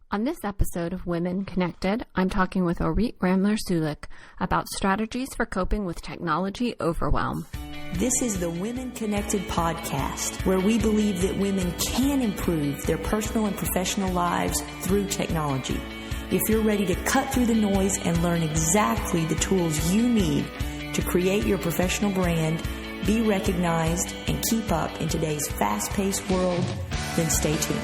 On this episode of Women Connected, I'm talking with Orit Ramler-Sulik about strategies for coping with technology overwhelm. This is the Women Connected podcast, where we believe that women can improve their personal and professional lives through technology. If you're ready to cut through the noise and learn exactly the tools you need to create your professional brand, be recognized, and keep up in today's fast-paced world, then stay tuned.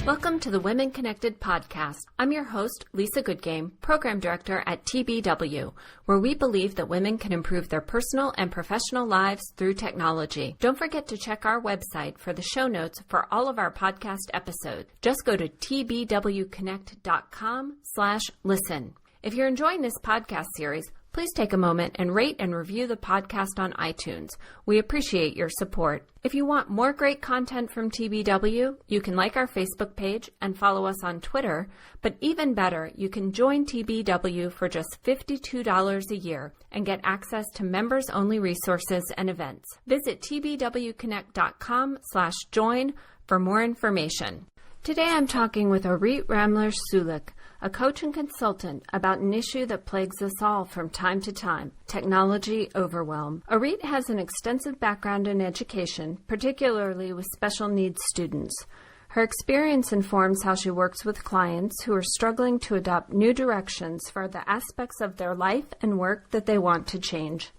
Welcome to the Women Connected podcast. I'm your host, Lisa Goodgame, Program Director at TBW, where we believe that women can improve their personal and professional lives through technology. Don't forget to check our website for the show notes for all of our podcast episodes. Just go to tbwconnect.com/listen. If you're enjoying this podcast series, please take a moment and rate and review the podcast on iTunes. We appreciate your support. If you want more great content from TBW, you can like our Facebook page and follow us on Twitter. But even better, you can join TBW for just $52 a year and get access to members-only resources and events. Visit tbwconnect.com/join for more information. Today I'm talking with Orit Ramler-Sulik, a coach and consultant, about an issue that plagues us all from time to time, technology overwhelm. Orit has an extensive background in education, particularly with special needs students. Her experience informs how she works with clients who are struggling to adopt new directions for the aspects of their life and work that they want to change.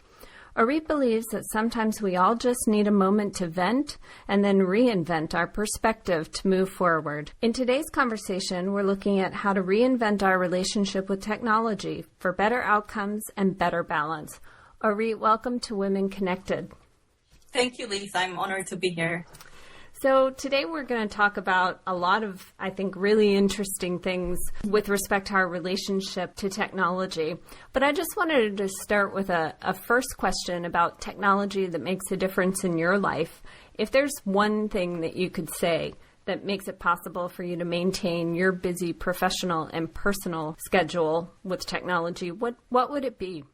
Orit believes that sometimes we all just need a moment to vent and then reinvent our perspective to move forward. In today's conversation, we're looking at how to reinvent our relationship with technology for better outcomes and better balance. Orit, welcome to Women Connected. Thank you, Lisa. I'm honored to be here. So today we're going to talk about a lot of, I think, really interesting things with respect to our relationship to technology. But I just wanted to start with a first question about technology that makes a difference in your life. If there's one thing that you could say that makes it possible for you to maintain your busy professional and personal schedule with technology, what would it be?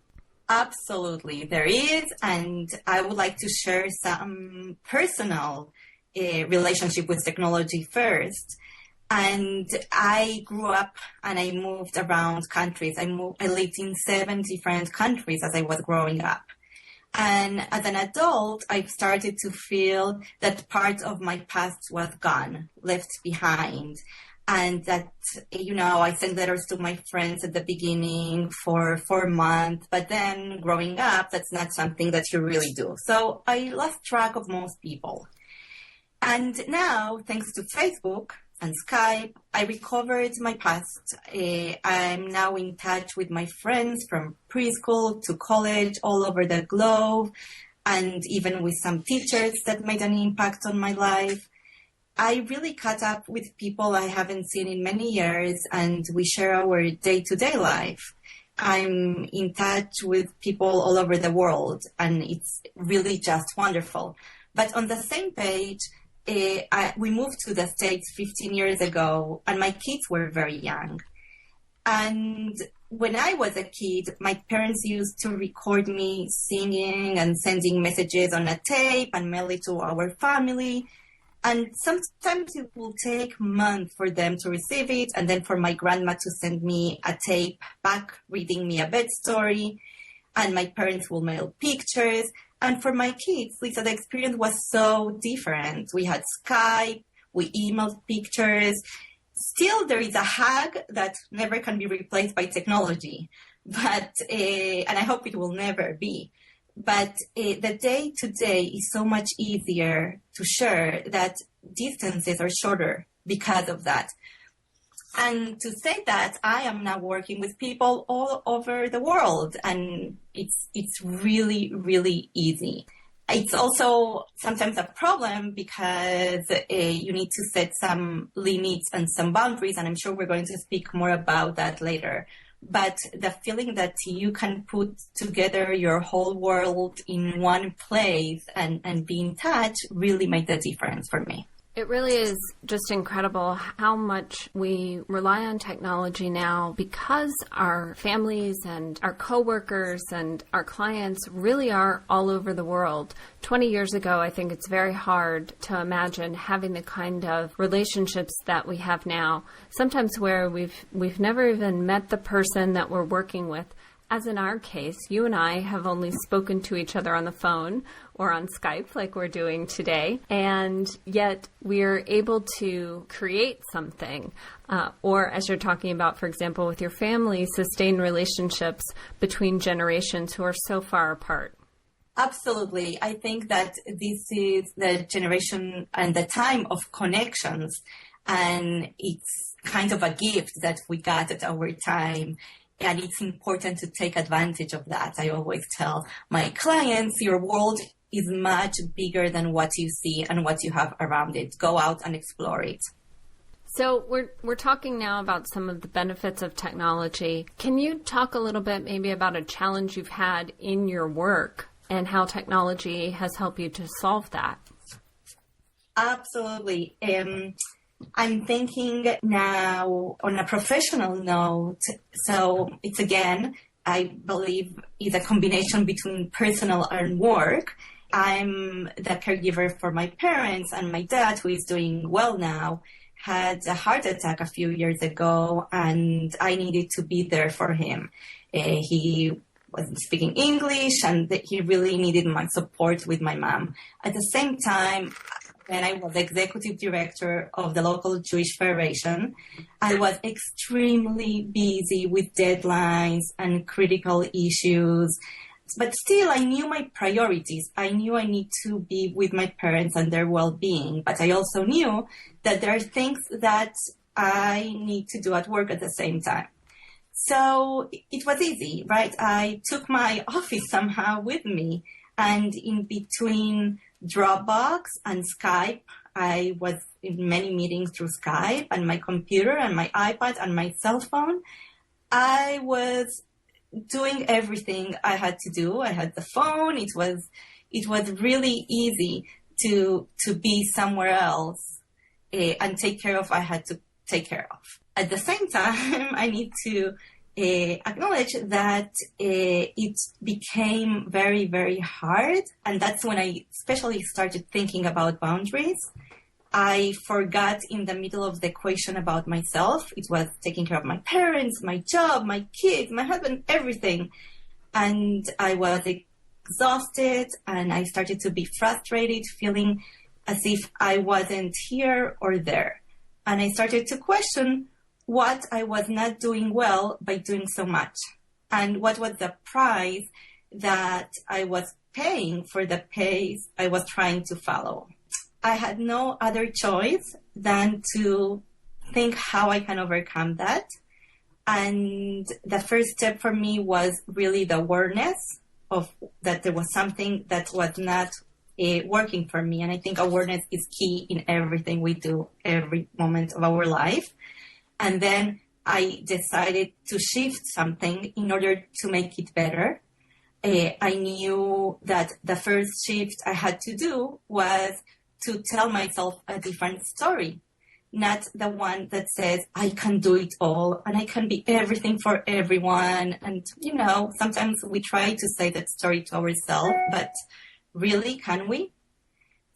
Absolutely, there is. And I would like to share some personal relationship with technology first. And I grew up and I moved around countries. I lived in 7 different countries as I was growing up. And as an adult, I started to feel that part of my past was gone, left behind. And that, I sent letters to my friends at the beginning for 4 months, but then growing up, that's not something that you really do. So I lost track of most people. And now, thanks to Facebook and Skype, I recovered my past. I'm now in touch with my friends from preschool to college all over the globe, and even with some teachers that made an impact on my life. I really caught up with people I haven't seen in many years, and we share our day-to-day life. I'm in touch with people all over the world, and it's really just wonderful. But on the same page, we moved to the States 15 years ago, and my kids were very young. And when I was a kid, my parents used to record me singing and sending messages on a tape and mail it to our family. And sometimes it will take months for them to receive it, and then for my grandma to send me a tape back reading me a bed story. And my parents will mail pictures. And for my kids, Lisa, the experience was so different. We had Skype, we emailed pictures. Still, there is a hug that never can be replaced by technology. But, and I hope it will never be. But the day-to-day is so much easier to share that distances are shorter because of that. And to say that, I am now working with people all over the world, and it's really, really easy. It's also sometimes a problem because you need to set some limits and some boundaries, and I'm sure we're going to speak more about that later. But the feeling that you can put together your whole world in one place and be in touch really made the difference for me. It really is just incredible how much we rely on technology now because our families and our coworkers and our clients really are all over the world. 20 years ago, I think it's very hard to imagine having the kind of relationships that we have now, sometimes where we've never even met the person that we're working with. As in our case, you and I have only spoken to each other on the phone or on Skype like we're doing today, and yet we're able to create something. Or as you're talking about, for example, with your family, sustain relationships between generations who are so far apart. Absolutely. I think that this is the generation and the time of connections, and it's kind of a gift that we got at our time. And it's important to take advantage of that. I always tell my clients, your world is much bigger than what you see and what you have around it. Go out and explore it. So we're talking now about some of the benefits of technology. Can you talk a little bit maybe about a challenge you've had in your work and how technology has helped you to solve that? Absolutely. I'm thinking now on a professional note. So it's again, I believe, is a combination between personal and work. I'm the caregiver for my parents, and my dad, who is doing well now, had a heart attack a few years ago, and I needed to be there for him. He wasn't speaking English, and he really needed my support with my mom. At the same time, when I was executive director of the local Jewish Federation, I was extremely busy with deadlines and critical issues. But still, I knew my priorities. I knew I need to be with my parents and their well-being. But I also knew that there are things that I need to do at work at the same time. So it was easy, right? I took my office somehow with me. And in between Dropbox and Skype, I was in many meetings through Skype, and my computer and my iPad and my cell phone. I was doing everything I had to do. I had the phone. It was really easy to be somewhere else and take care of what I had to take care of. At the same time, I need to acknowledge that it became very, very hard. And that's when I especially started thinking about boundaries. I forgot in the middle of the equation about myself. It was taking care of my parents, my job, my kids, my husband, everything. And I was exhausted, and I started to be frustrated, feeling as if I wasn't here or there. And I started to question what I was not doing well by doing so much, and what was the price that I was paying for the pace I was trying to follow. I had no other choice than to think how I can overcome that. And the first step for me was really the awareness of that there was something that was not working for me. And I think awareness is key in everything we do, every moment of our life. And then I decided to shift something in order to make it better. I knew that the first shift I had to do was to tell myself a different story, not the one that says I can do it all and I can be everything for everyone. And, sometimes we try to say that story to ourselves, but really, can we?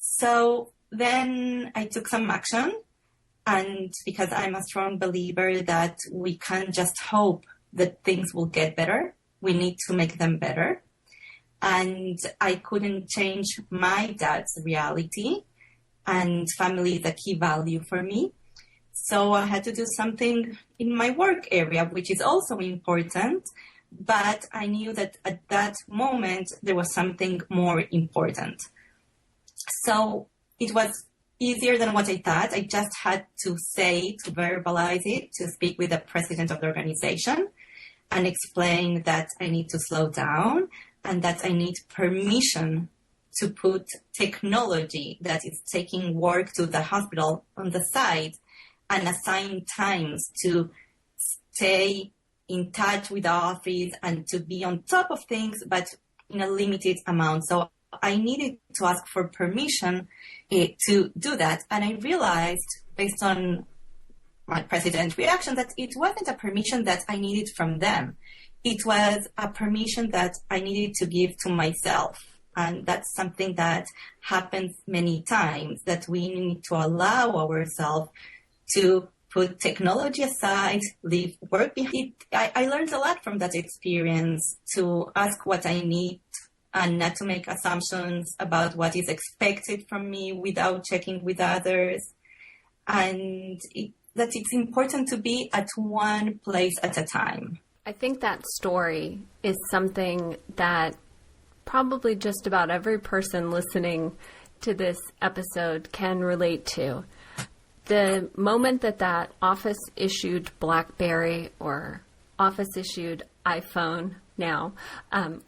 So then I took some action. And because I'm a strong believer that we can't just hope that things will get better, we need to make them better. And I couldn't change my dad's reality, and family is a key value for me. So I had to do something in my work area, which is also important. But I knew that at that moment, there was something more important. So it was easier than what I thought. I just had to verbalize it, to speak with the president of the organization and explain that I need to slow down and that I need permission to put technology that is taking work to the hospital on the side and assign times to stay in touch with the office and to be on top of things, but in a limited amount. So I needed to ask for permission to do that. And I realized, based on my president's reaction, that it wasn't a permission that I needed from them. It was a permission that I needed to give to myself. And that's something that happens many times, that we need to allow ourselves to put technology aside, leave work behind. I learned a lot from that experience, to ask what I need and not to make assumptions about what is expected from me without checking with others. And that it's important to be at one place at a time. I think that story is something that probably just about every person listening to this episode can relate to. The moment that office-issued BlackBerry or office-issued iPhone now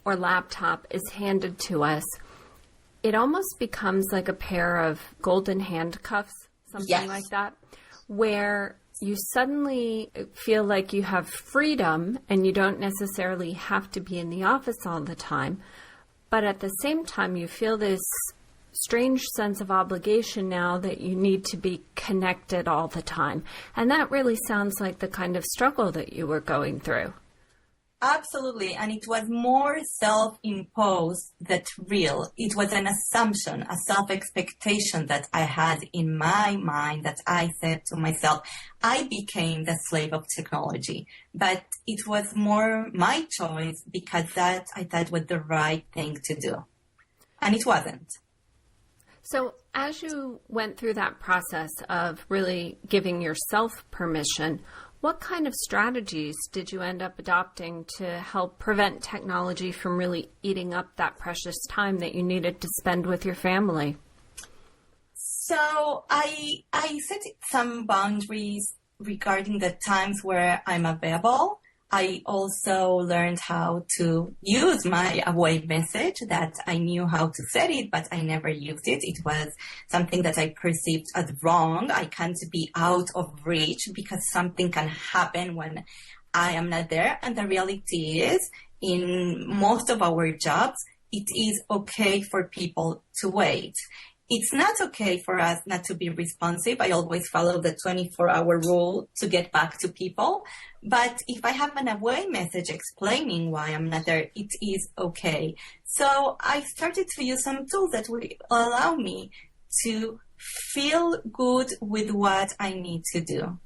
or laptop is handed to us, it almost becomes like a pair of golden handcuffs, something like that, where you suddenly feel like you have freedom and you don't necessarily have to be in the office all the time. But at the same time, you feel this strange sense of obligation now that you need to be connected all the time. And that really sounds like the kind of struggle that you were going through. Absolutely. And it was more self-imposed than real. It was an assumption, a self-expectation that I had in my mind, that I said to myself, I became the slave of technology. But it was more my choice because that I thought was the right thing to do. And it wasn't. So as you went through that process of really giving yourself permission, what kind of strategies did you end up adopting to help prevent technology from really eating up that precious time that you needed to spend with your family? So I set some boundaries regarding the times where I'm available. I also learned how to use my away message, that I knew how to set it, but I never used it. It was something that I perceived as wrong. I can't be out of reach because something can happen when I am not there. And the reality is, in most of our jobs, it is okay for people to wait. It's not okay for us not to be responsive. I always follow the 24-hour rule to get back to people. But if I have an away message explaining why I'm not there, it is okay. So I started to use some tools that will allow me to feel good with what I need to do,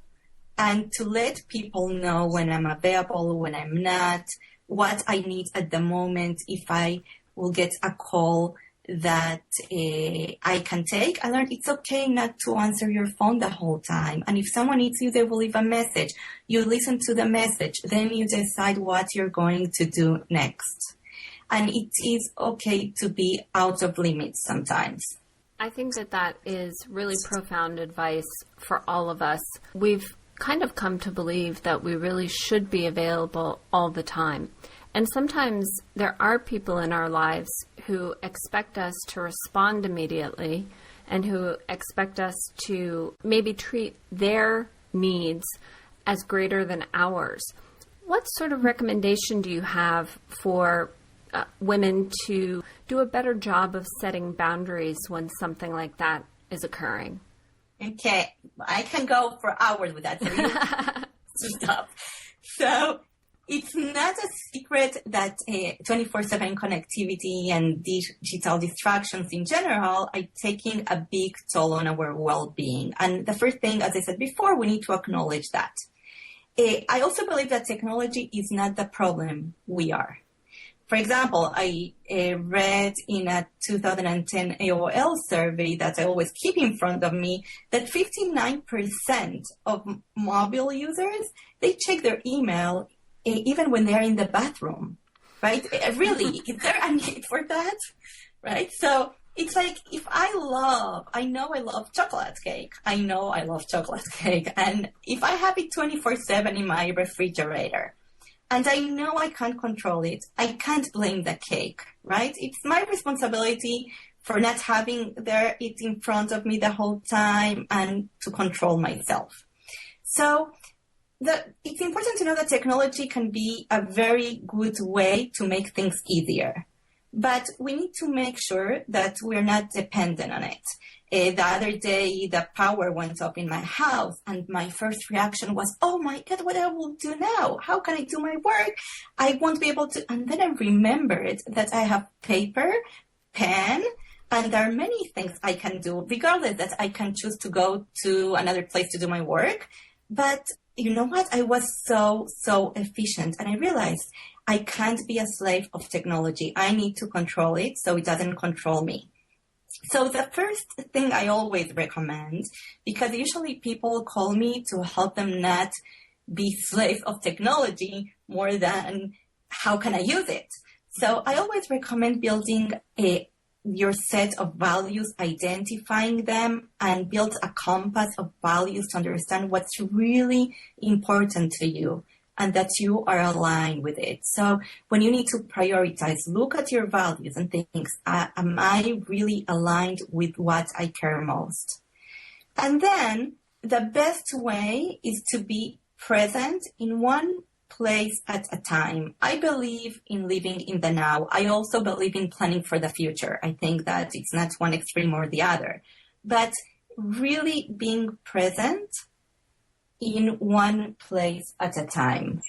and to let people know when I'm available, when I'm not, what I need at the moment, if I will get a call that I can take. I learned it's okay not to answer your phone the whole time. And if someone needs you, they will leave a message. You listen to the message, then you decide what you're going to do next. And it is okay to be out of limits sometimes. I think that is really profound advice for all of us. We've kind of come to believe that we really should be available all the time. And sometimes there are people in our lives who expect us to respond immediately and who expect us to maybe treat their needs as greater than ours. What sort of recommendation do you have for women to do a better job of setting boundaries when something like that is occurring? Okay, I can go for hours with that. So stop. So it's not a secret that 24/7 connectivity and digital distractions in general are taking a big toll on our well-being. And the first thing, as I said before, we need to acknowledge that. I also believe that technology is not the problem, we are. For example, I read in a 2010 AOL survey that I always keep in front of me that 59% of mobile users, they check their email even when they're in the bathroom, right? Really, is there a need for that, right? So it's like, if I know I love chocolate cake. I know I love chocolate cake. And if I have it 24/7 in my refrigerator, and I know I can't control it, I can't blame the cake, right? It's my responsibility for not having it in front of me the whole time and to control myself. So it's important to know that technology can be a very good way to make things easier. but we need to make sure that we're not dependent on it. The other day, the power went up in my house, and my first reaction was, oh my God, what I will do now? How can I do my work? I won't be able to. And then I remembered that I have paper, pen, and there are many things I can do, regardless that I can choose to go to another place to do my work. But you know what? I was so efficient, and I realized I can't be a slave of technology. I need to control it so it doesn't control me. So the first thing I always recommend, because usually people call me to help them not be slaves of technology more than how can I use it. So I always recommend building your set of values, identifying them, and build a compass of values to understand what's really important to you and that you are aligned with it. So when you need to prioritize, look at your values and think, am I really aligned with what I care most? And then the best way is to be present in one place at a time. I believe in living in the now. I also believe in planning for the future. I think that it's not one extreme or the other, but really being present in one place at a time.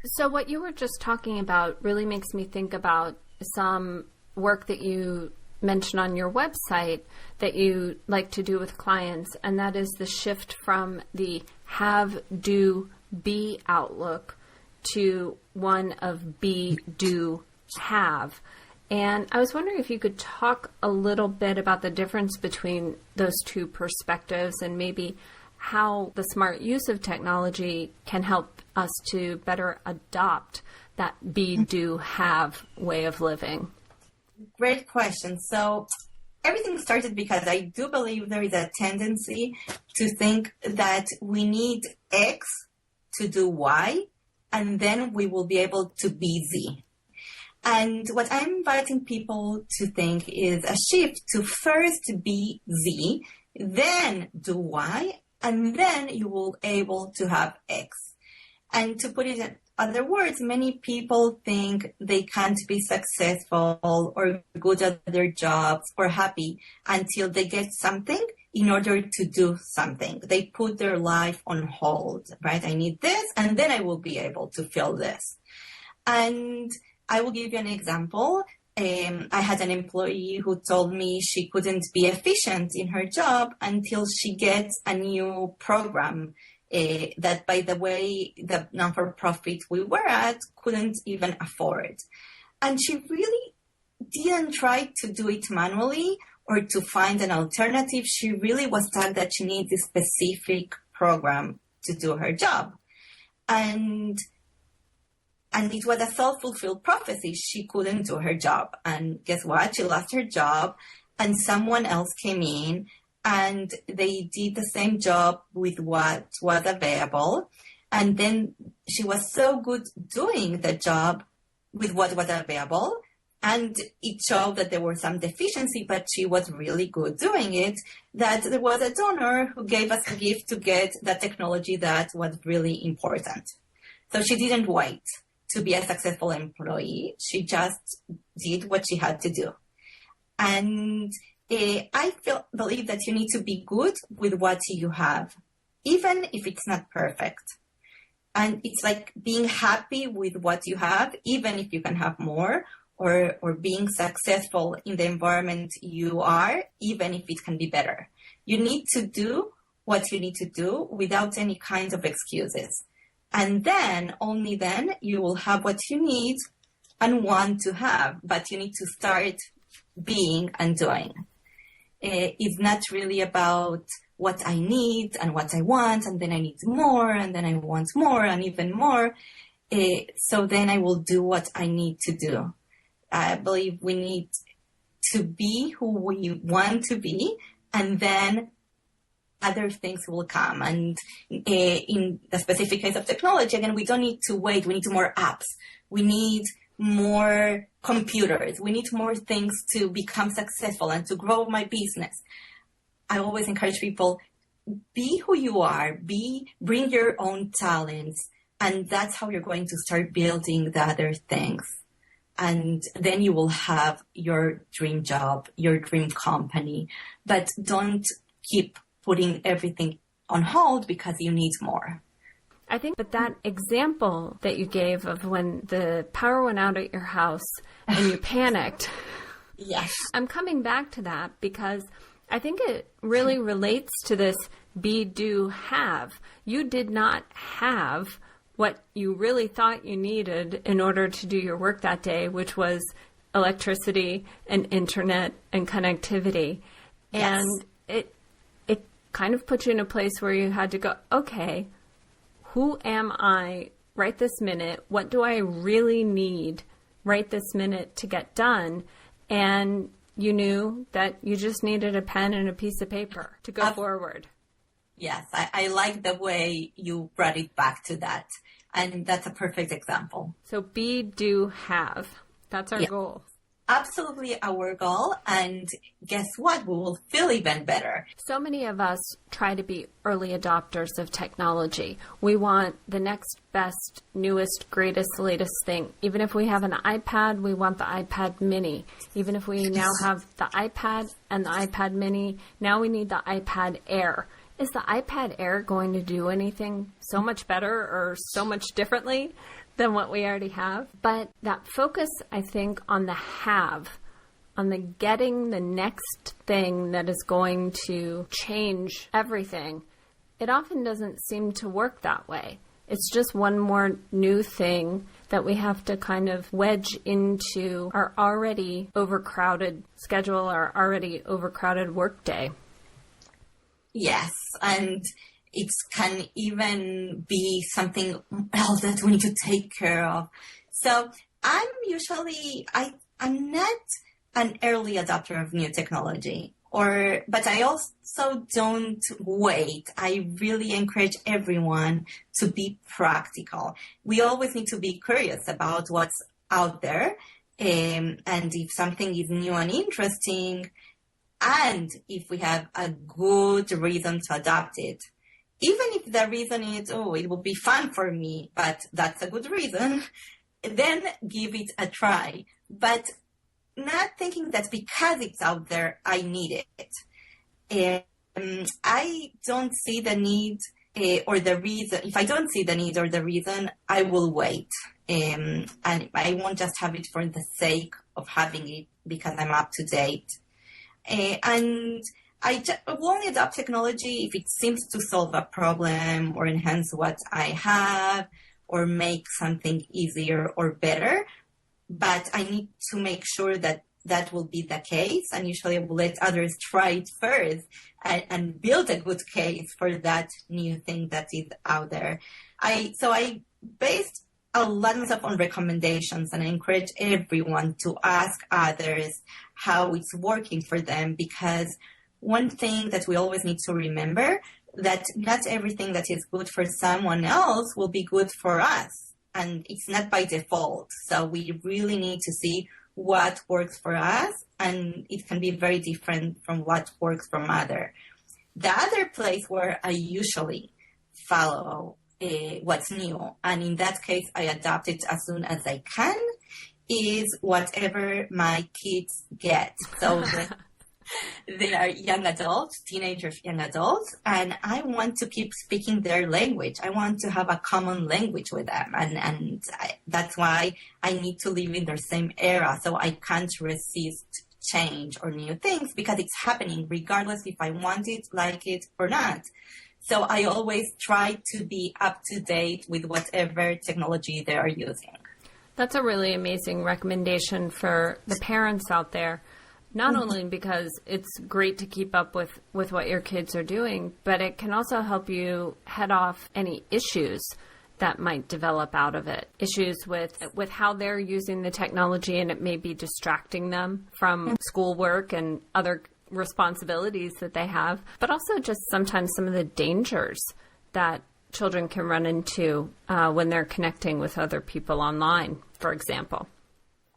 So what you were just talking about really makes me think about some work that you mentioned on your website that you like to do with clients, and that is the shift from the have, do, be outlook to one of be, do, have. And I was wondering if you could talk a little bit about the difference between those two perspectives and maybe how the smart use of technology can help us to better adopt that be, do, have way of living. Great question. So everything started because I do believe there is a tendency to think that we need X to do Y, and then we will be able to be Z. And what I'm inviting people to think is a shift to first be Z, then do Y, and then you will be able to have X. And to put it in other words, many people think they can't be successful or good at their jobs or happy until they get something in order to do something. They put their life on hold, right? I need this, and then I will be able to feel this. And I will give you an example. I had an employee who told me she couldn't be efficient in her job until she gets a new program that, by the way, the non-for-profit we were at couldn't even afford. And she really didn't try to do it manually or to find an alternative. She really was stuck that she needs a specific program to do her job. And it was a self-fulfilled prophecy. She couldn't do her job. And guess what? She lost her job, and someone else came in, and they did the same job with what was available. And then she was so good doing the job with what was available. And it showed that there was some deficiency, but she was really good doing it, that there was a donor who gave us a gift to get the technology that was really important. So she didn't wait to be a successful employee. She just did what she had to do. And I believe that you need to be good with what you have, even if it's not perfect. And it's like being happy with what you have, even if you can have more, or being successful in the environment you are, even if it can be better. You need to do what you need to do without any kinds of excuses. And then, only then, you will have what you need and want to have, but you need to start being and doing. It's not really about what I need and what I want, and then I need more, and then I want more, and even more. So then I will do what I need to do. I believe we need to be who we want to be, and then other things will come. And in the specific case of technology, again, we don't need to wait. We need more apps. We need more computers. We need more things to become successful and to grow my business. I always encourage people, be who you are, bring your own talents, and that's how you're going to start building the other things. and then you will have your dream job, your dream company. But don't keep putting everything on hold because you need more. I think that example that you gave of when the power went out at your house and you panicked. Yes. I'm coming back to that because I think it really relates to this be, do, have. You did not have what you really thought you needed in order to do your work that day, which was electricity and internet and connectivity. Yes. And it kind of put you in a place where you had to go, okay, who am I right this minute? What do I really need right this minute to get done? And you knew that you just needed a pen and a piece of paper to go forward. Yes, I like the way you brought it back to that. And that's a perfect example. So be, do, have. That's our goal. Absolutely our goal. And guess what? We will feel even better. So many of us try to be early adopters of technology. We want the next best, newest, greatest, latest thing. Even if we have an iPad, we want the iPad mini. Even if we now have the iPad and the iPad mini, now we need the iPad Air. Is the iPad Air going to do anything so much better or so much differently than what we already have? But that focus, I think, on the have, on the getting the next thing that is going to change everything, it often doesn't seem to work that way. It's just one more new thing that we have to kind of wedge into our already overcrowded schedule, our already overcrowded workday. Yes, and it can even be something else that we need to take care of. So I'm not an early adopter of new technology, but I also don't wait. I really encourage everyone to be practical. We always need to be curious about what's out there, and if something is new and interesting, and if we have a good reason to adopt it. Even if the reason is, it will be fun for me, but that's a good reason, then give it a try. But not thinking that because it's out there, I need it. I don't see the need or the reason. If I don't see the need or the reason, I will wait. And I won't just have it for the sake of having it because I'm up to date. And I will only adopt technology if it seems to solve a problem or enhance what I have or make something easier or better. But I need to make sure that that will be the case. And usually I will let others try it first and build a good case for that new thing that is out there. So I based a lot of myself on recommendations, and I encourage everyone to ask others how it's working for them, because one thing that we always need to remember, that not everything that is good for someone else will be good for us, and it's not by default. So we really need to see what works for us, and it can be very different from what works from others. The other place where I usually follow what's new, and in that case I adopt it as soon as I can, is whatever my kids get. So they are young adults, teenagers, young adults, and I want to keep speaking their language. I want to have a common language with them, and that's why I need to live in their same era, so I can't resist change or new things because it's happening regardless if I want it, like it, or not. So I always try to be up to date with whatever technology they are using. That's a really amazing recommendation for the parents out there, not only because it's great to keep up with what your kids are doing, but it can also help you head off any issues that might develop out of it. Issues with how they're using the technology, and it may be distracting them from schoolwork and other responsibilities that they have, but also just sometimes some of the dangers that children can run into when they're connecting with other people online, for example.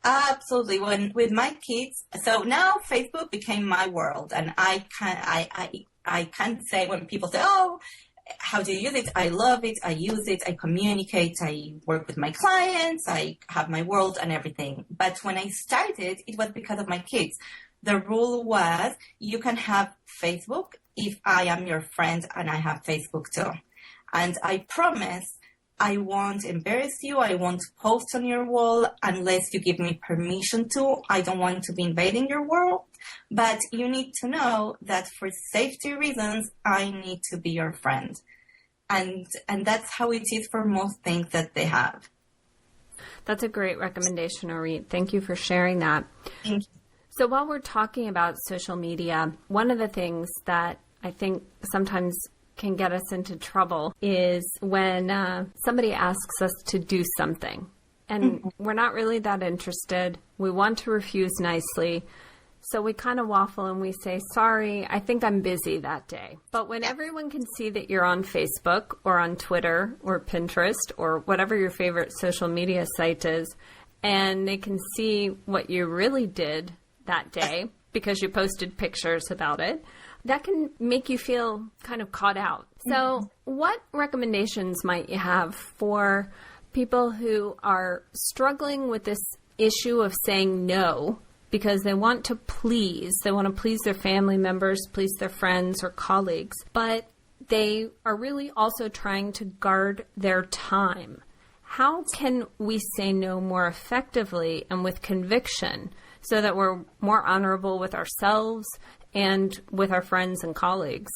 Absolutely. With my kids, so now Facebook became my world, and I can't say when people say, How do you use it? I love it. I use it. I communicate. I work with my clients. I have my world and everything. But when I started, it was because of my kids. The rule was you can have Facebook if I am your friend and I have Facebook too. And I promise I won't embarrass you. I won't post on your wall unless you give me permission to. I don't want to be invading your world. But you need to know that for safety reasons, I need to be your friend. And that's how it is for most things that they have. That's a great recommendation, Orit. Thank you for sharing that. Thank you. So while we're talking about social media, one of the things that I think sometimes can get us into trouble is when somebody asks us to do something and we're not really that interested. We want to refuse nicely. So we kind of waffle and we say, sorry, I think I'm busy that day. But when everyone can see that you're on Facebook or on Twitter or Pinterest or whatever your favorite social media site is, and they can see what you really did that day because you posted pictures about it, that can make you feel kind of caught out. So what recommendations might you have for people who are struggling with this issue of saying no because they want to please their family members, please their friends or colleagues, but they are really also trying to guard their time? How can we say no more effectively and with conviction so that we're more honorable with ourselves and with our friends and colleagues?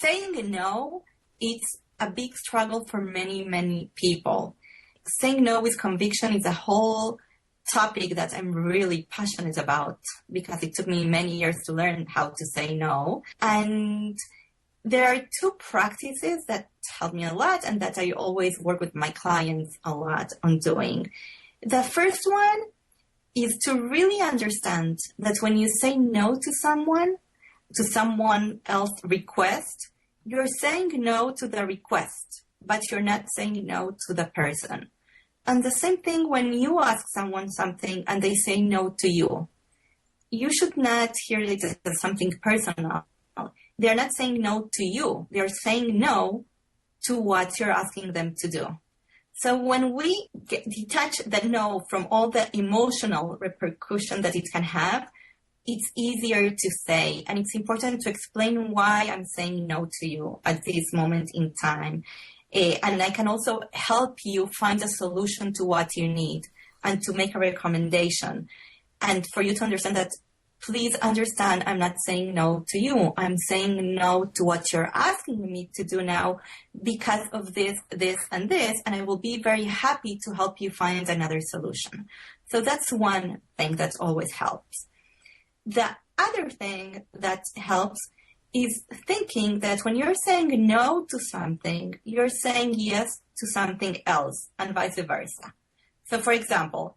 Saying no, it's a big struggle for many, many people. Saying no with conviction is a whole topic that I'm really passionate about because it took me many years to learn how to say no. And there are two practices that help me a lot and that I always work with my clients a lot on doing. The first one is to really understand that when you say no to someone else's request, you're saying no to the request, but you're not saying no to the person. And the same thing when you ask someone something and they say no to you. You should not hear it as something personal. They're not saying no to you. They're saying no to what you're asking them to do. So when we detach the no from all the emotional repercussion that it can have, it's easier to say. And it's important to explain why I'm saying no to you at this moment in time. And I can also help you find a solution to what you need and to make a recommendation. And for you to understand that, please understand, I'm not saying no to you. I'm saying no to what you're asking me to do now because of this, and this. And I will be very happy to help you find another solution. So that's one thing that always helps. The other thing that helps is thinking that when you're saying no to something, you're saying yes to something else and vice versa. So for example,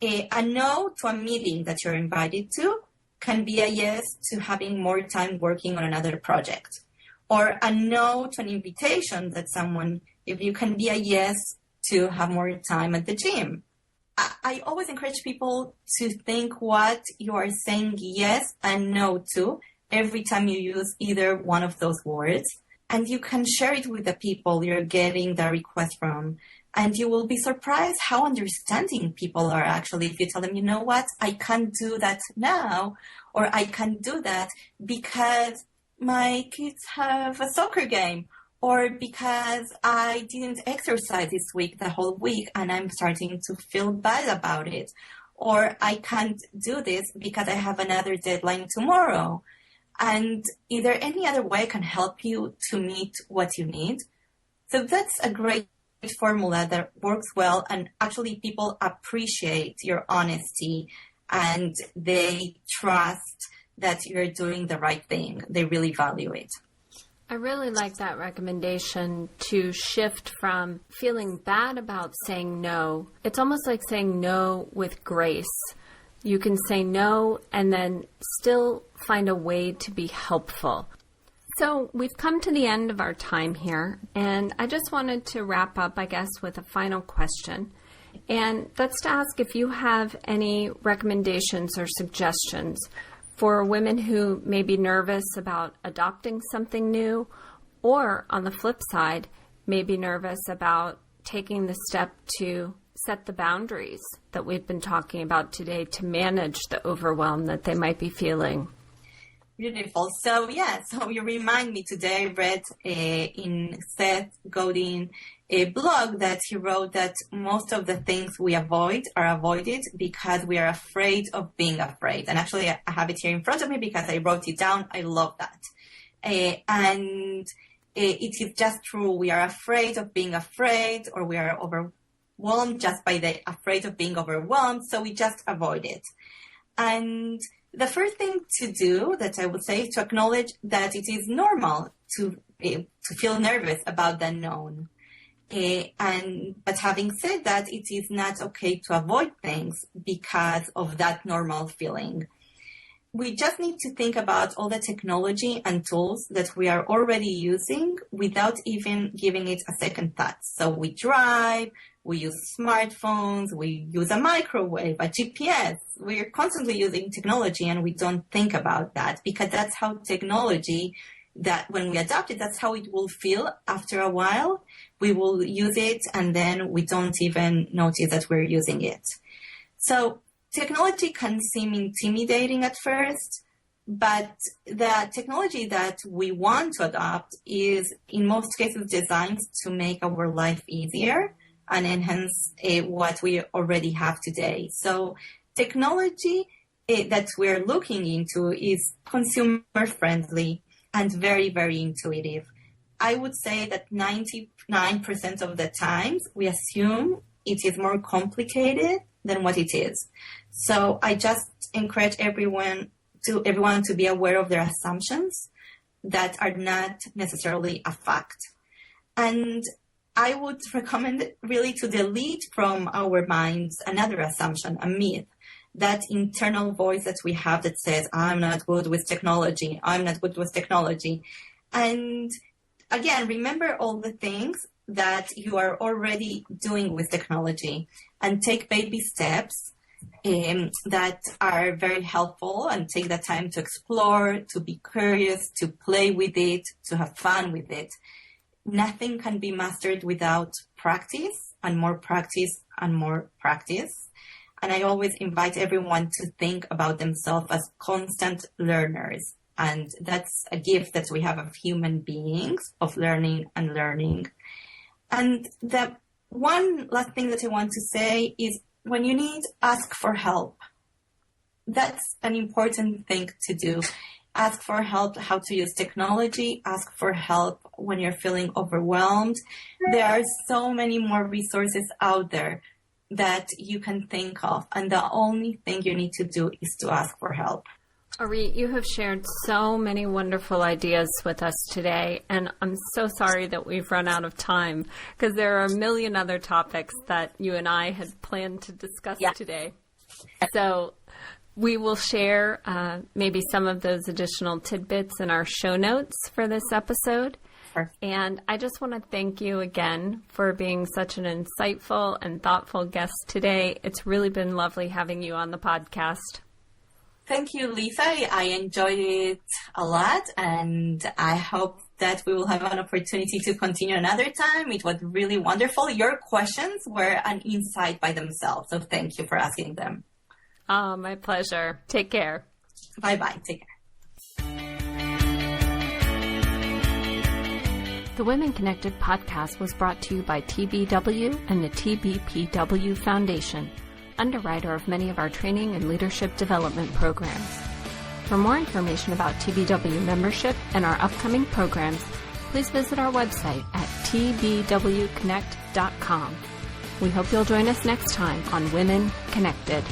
a no to a meeting that you're invited to can be a yes to having more time working on another project. Or a no to an invitation that someone, if you can be a yes to have more time at the gym. I always encourage people to think what you are saying yes and no to every time you use either one of those words. And you can share it with the people you're getting the request from. And you will be surprised how understanding people are actually if you tell them, you know what, I can't do that now, or I can't do that because my kids have a soccer game, or because I didn't exercise this week, the whole week, and I'm starting to feel bad about it. Or I can't do this because I have another deadline tomorrow. And is there any other way I can help you to meet what you need? So that's a great formula that works well, and actually people appreciate your honesty and they trust that you're doing the right thing. They really value it. I really like that recommendation to shift from feeling bad about saying no. It's almost like saying no with grace. You can say no and then still find a way to be helpful. So we've come to the end of our time here, and I just wanted to wrap up, I guess, with a final question. And that's to ask if you have any recommendations or suggestions for women who may be nervous about adopting something new, Or on the flip side, may be nervous about taking the step to set the boundaries that we've been talking about today to manage the overwhelm that they might be feeling. Beautiful. So you remind me today, I read in Seth Godin a blog that he wrote that most of the things we avoid are avoided because we are afraid of being afraid. And actually, I have it here in front of me because I wrote it down. I love that. And it is just true. We are afraid of being afraid, or we are overwhelmed just by the afraid of being overwhelmed. So we just avoid it. And the first thing to do that I would say is to acknowledge that it is normal to feel nervous about the unknown. But having said that, it is not okay to avoid things because of that normal feeling. We just need to think about all the technology and tools that we are already using without even giving it a second thought. So we drive, we use smartphones, we use a microwave, a GPS. We're constantly using technology and we don't think about that because that's how technology, that when we adopt it, that's how it will feel after a while. We will use it and then we don't even notice that we're using it. So technology can seem intimidating at first, but the technology that we want to adopt is in most cases designed to make our life easier and enhance what we already have today. So technology that we're looking into is consumer friendly and very, very intuitive. I would say that 99% of the times we assume it is more complicated than what it is. So I just encourage everyone to be aware of their assumptions that are not necessarily a fact. And I would recommend really to delete from our minds another assumption, a myth, that internal voice that we have that says, I'm not good with technology. I'm not good with technology. And again, remember all the things that you are already doing with technology and take baby steps that are very helpful and take the time to explore, to be curious, to play with it, to have fun with it. Nothing can be mastered without practice and more practice and more practice. And I always invite everyone to think about themselves as constant learners. And that's a gift that we have of human beings, of learning and learning. And the one last thing that I want to say is when you need, ask for help. That's an important thing to do. Ask for help how to use technology. Ask for help when you're feeling overwhelmed. There are so many more resources out there that you can think of. And the only thing you need to do is to ask for help. Orit, you have shared so many wonderful ideas with us today, and I'm so sorry that we've run out of time because there are a million other topics that you and I had planned to discuss today. So we will share maybe some of those additional tidbits in our show notes for this episode. Sure. And I just want to thank you again for being such an insightful and thoughtful guest today. It's really been lovely having you on the podcast. Thank you, Lisa. I enjoyed it a lot, and I hope that we will have an opportunity to continue another time. It was really wonderful. Your questions were an insight by themselves, so thank you for asking them. Oh, my pleasure. Take care. Bye-bye. Take care. The Women Connected podcast was brought to you by TBW and the TBPW Foundation, underwriter of many of our training and leadership development programs. For more information about TBW membership and our upcoming programs, please visit our website at tbwconnect.com. We hope you'll join us next time on Women Connected.